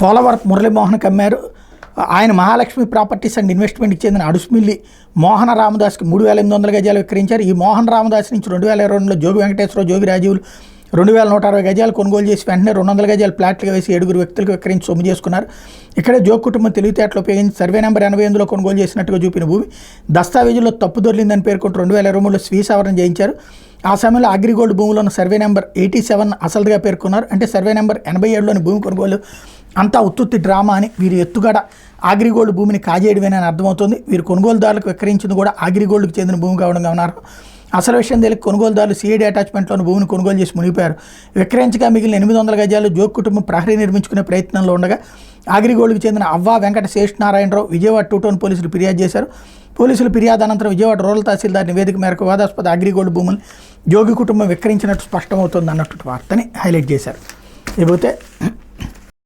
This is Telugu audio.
పోలవరపు మురళీమోహన్కి అమ్మారు. ఆయన మహాలక్ష్మి ప్రాపర్టీస్ అండ్ ఇన్వెస్ట్మెంట్కి చెందిన అడుసుమిల్లి మోహన రామదాస్కి 3,800 గజాలు విక్రయించారు. ఈ మోహన్ రామదాస్ నుంచి 2022లో జోగి వెంకటేశ్వరరావు, జోగి రాజీవులు 2,160 గజాలు కొనుగోలు చేసి వెంటనే 200 గజాలు ప్లాట్లుగా వేసి 7 వ్యక్తులకు విక్రయించి సొమ్ము చేసుకున్నారు. ఇక్కడే జోగి కుటుంబం తెలివితేటలు ఉపయోగించి సర్వే నెంబర్ 88లో కొనుగోలు చేసినట్టుగా చూపిన భూమి దస్తావేజుల్లో తప్పు దొరికిందని పేర్కొంటూ 2023లో స్వీ సవరణ చేయించారు. ఆ సమయంలో అగ్రిగోల్డ్ భూములను సర్వే నెంబర్ 87 అసలుగా పేర్కొన్నారు. అంటే సర్వే నెంబర్ 87లోని భూమి కొనుగోలు అంతా ఉత్తుత్తి డ్రామా అని, వీరు ఎత్తుగడ అగ్రిగోల్డ్ భూమిని కాజేయడమేనని అర్థమవుతుంది. వీరు కొనుగోలుదారులకు విక్రయించింది కూడా అగ్రిగోల్డ్కి చెందిన భూమి కావడంగా ఉన్నారు. అసలు విషయం తెలియక కొనుగోలుదారులు సిఐడి అటాచ్మెంట్లోని భూమిని కొనుగోలు చేసి మునిగిపోయారు. విక్రయించగా మిగిలిన 800 గజాలు జోగి కుటుంబం ప్రహరీ నిర్మించుకునే ప్రయత్నంలో ఉండగా అగ్రిగోల్డ్కి చెందిన అవ్వా వెంకట శేషనారాయణరావు విజయవాడ 2 టౌన్ పోలీసులు ఫిర్యాదు చేశారు. పోలీసులు ఫిర్యాదు అనంతరం విజయవాడ రూరల్ తహసీల్దార్ నివేదిక మేరకు వివాదాస్పద అగ్రిగోల్డ్ భూములు జోగి కుటుంబం విక్రయించినట్టు స్పష్టమవుతుంది అన్నట్టు వార్తని హైలైట్ చేశారు. లేకపోతే